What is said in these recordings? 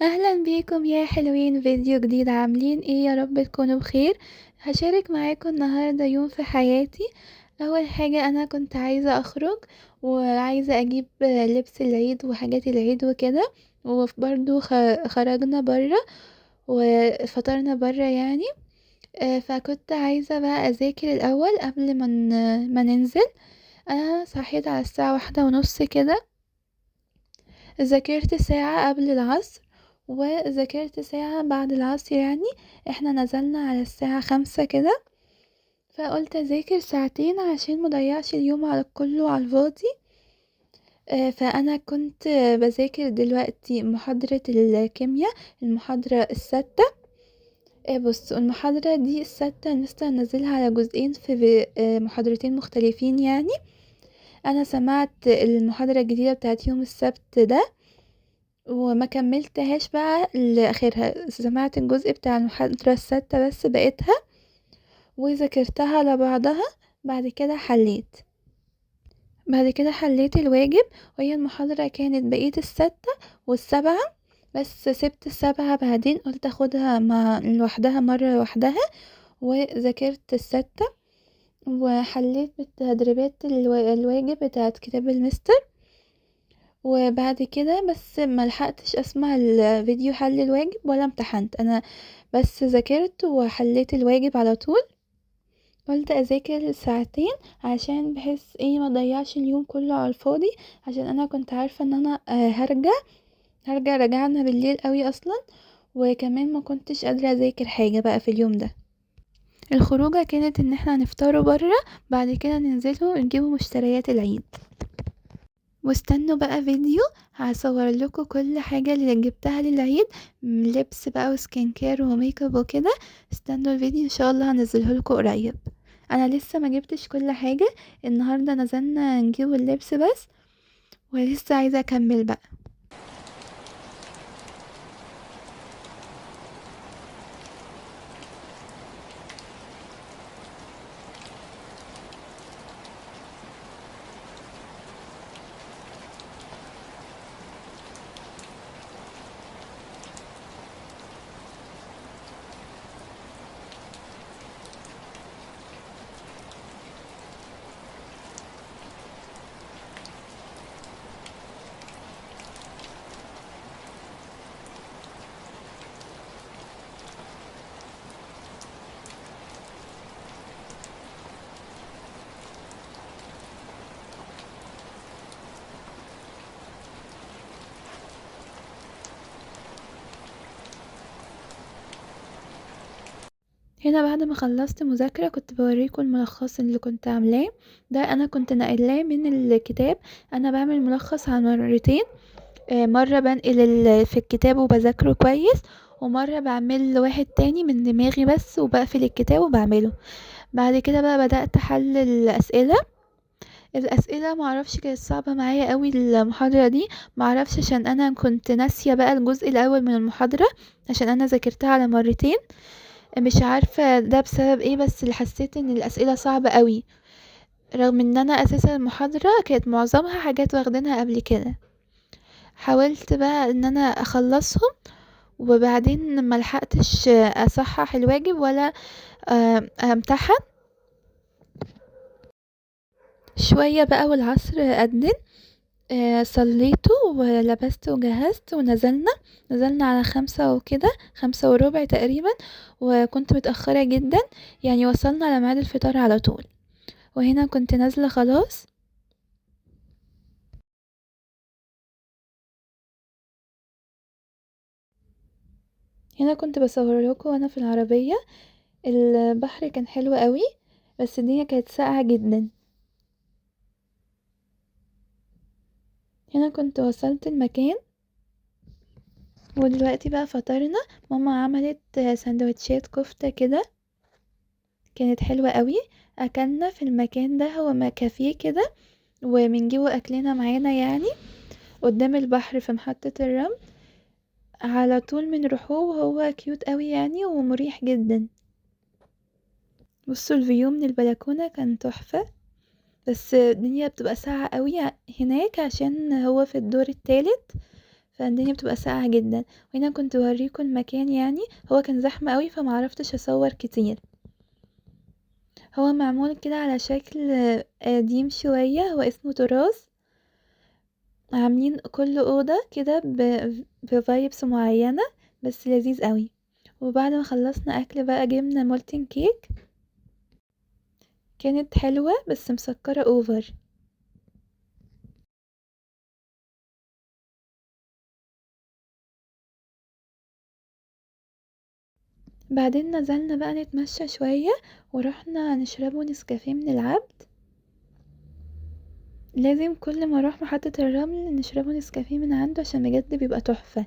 اهلا بيكم يا حلوين، فيديو جديد. عاملين ايه؟ يا رب تكونوا بخير. هشارك معاكم النهاردة يوم في حياتي. اول حاجة انا كنت عايزة اخرج وعايزة اجيب لبس العيد وحاجات العيد وكده، وبرضو خرجنا برا وفطرنا برا يعني. فكنت عايزة بقى اذاكر الاول قبل ما ننزل. انا صحيت على الساعة 1:30 كده، ذاكرت ساعة قبل العصر وذاكرت ساعة بعد العصر يعني. احنا نزلنا على الساعة 5 كده، فقلت اذاكر ساعتين عشان مضيعش اليوم على كله على الفاضي. فانا كنت بذاكر دلوقتي محاضرة الكيمياء، المحاضرة السادسة. بص، المحاضرة دي السادسة نقدر ننزلها على جزئين في محاضرتين مختلفين يعني. انا سمعت المحاضرة الجديدة بتاعت يوم السبت ده وما كملتهاش بقى لاخرها، سمعت الجزء بتاع المحاضرة السادسة بس بقيتها وذاكرتها على بعضها. بعد كده حليت الواجب، وهي المحاضرة كانت بقية الستة والسبعة، بس سبت السبعة بعدين قلت اخدها مع لوحدها مرة لوحدها، وذاكرت الستة وحليت بالتدريبات الواجب بتاعت كتاب المستر. وبعد كده بس ما لحقتش اسمع الفيديو حل الواجب ولا امتحنت انا، بس ذاكرت وحليت الواجب على طول. قلت اذاكر ساعتين عشان بحس ايه ما ضيعش اليوم كله على الفاضي، عشان انا كنت عارفة ان انا رجعنا بالليل قوي اصلا، وكمان ما كنتش قادرة اذاكر حاجة بقى في اليوم ده. الخروجة كانت ان احنا نفطروا برا، بعد كده ننزلوا نجيبوا مشتريات العيد. واستنوا بقى فيديو هصور لكم كل حاجة اللي جبتها للعيد، لبس بقى وسكين كير وميك اب وكده. استنوا الفيديو ان شاء الله هنزله لكم قريب. انا لسه ما جبتش كل حاجة، النهاردة نزلنا نجيب اللبس بس، ولسه عايزة اكمل بقى. هنا بعد ما خلصت مذاكرة كنت بوريكم الملخص اللي كنت عاملاه. ده انا كنت نقلاه من الكتاب. انا بعمل ملخص على مرتين، مرة بنقل في الكتاب وبذاكره كويس، ومرة بعمل واحد تاني من دماغي بس وبقفل الكتاب وبعمله. بعد كده بقى بدأت حل الأسئلة معرفش كانت صعبة معايا قوي المحاضرة دي، معرفش عشان انا كنت ناسية بقى الجزء الاول من المحاضرة عشان انا ذاكرتها على مرتين. مش عارفة ده بسبب ايه، بس اللي حسيت ان الأسئلة صعبة قوي، رغم ان انا اساسا المحاضرة كانت معظمها حاجات واخدينها قبل كده. حاولت بقى ان انا اخلصهم، وبعدين ما لحقتش اصحح الواجب ولا امتحن. شوية بقى والعصر أذن، صليته ولبست وجهزت نزلنا على 5 وكده، 5:15 تقريبا، وكنت متأخرة جدا يعني، وصلنا على ميعاد الفطار على طول. وهنا كنت نازلة خلاص. هنا كنت بصور لكم وانا في العربية. البحر كان حلو قوي، بس الدنيا كانت ساقعة جدا. هنا كنت وصلت المكان، ودلوقتي بقى فطرنا. ماما عملت سندوتشات كفتة كده، كانت حلوة قوي. اكلنا في المكان ده، هو ما كافيه كده، وبنجيبه اكلنا معانا يعني، قدام البحر في محطة الرمل على طول بنروحوه، وهو كيوت قوي يعني ومريح جدا. بصوا الفيو من البلكونة كان تحفة، بس الدنيا بتبقى ساقعة قوي هناك عشان هو في الدور الثالث، فالدنيا بتبقى ساقعة جدا. وهنا كنت اوريكم المكان، يعني هو كان زحمة قوي فمعرفتش اصور كتير. هو معمول كده على شكل قديم شوية، هو اسمه تراث. عاملين كل اوضة كده بفايبس معينة، بس لذيذ قوي. وبعد ما خلصنا اكل بقى جبنا مولتن كيك، كانت حلوة بس مسكرة اوفر. بعدين نزلنا بقى نتمشى شوية، ورحنا نشربه نسكافيه من العبد. لازم كل ما اروح محطة الرمل نشربه نسكافيه من عنده عشان بجد بيبقى تحفة.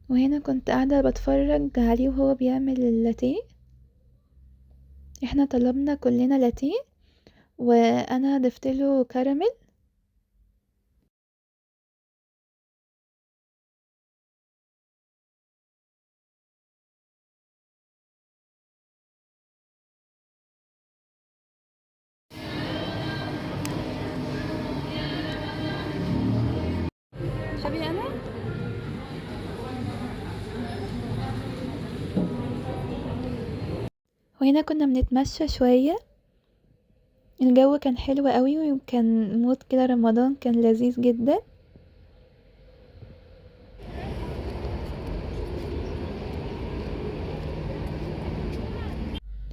وهنا كنت قاعدة بتفرج عليه وهو بيعمل اللاتيه. احنا طلبنا كلنا لاتيه، وانا ضفتله كراميل. تحبي انا؟ وهنا كنا بنتمشى شوية، الجو كان حلو قوي وكان مود كده رمضان، كان لذيذ جدا.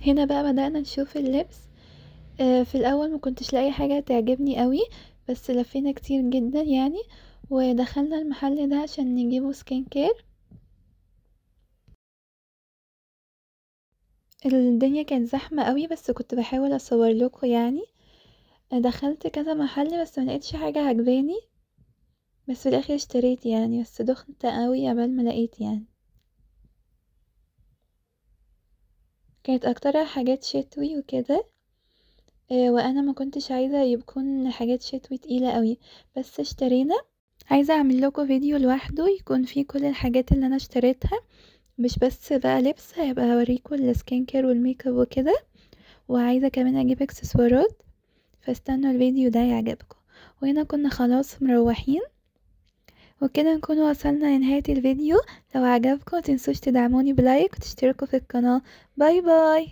هنا بقى بدأنا نشوف اللبس. في الاول ما كنتش لاقي حاجة تعجبني قوي، بس لفينا كتير جدا يعني. ودخلنا المحل ده عشان نجيبه سكين كير. الدنيا كانت زحمة قوي بس كنت بحاول اصور لكم يعني. دخلت كذا محل بس ملقتش حاجة عجباني، بس في الاخر اشتريت يعني، بس دخنت قوي قبل ما لقيت يعني. كانت اكترها حاجات شتوي وكده. وانا ما كنتش عايزة يكون حاجات شتوي تقيلة قوي، بس اشترينا. عايزة اعمل لكم فيديو لوحده يكون فيه كل الحاجات اللي انا اشتريتها، مش بس بقى لبس، هيبقى هوريكم السكين كير والميك اب وكده. وعايزة كمان اجيب اكسسوارات، فاستنوا الفيديو ده يعجبكم. وهنا كنا خلاص مروحين، وكده نكون وصلنا لنهاية الفيديو. لو عجبكم متنسوش تدعموني بلايك وتشتركوا في القناة. باي باي.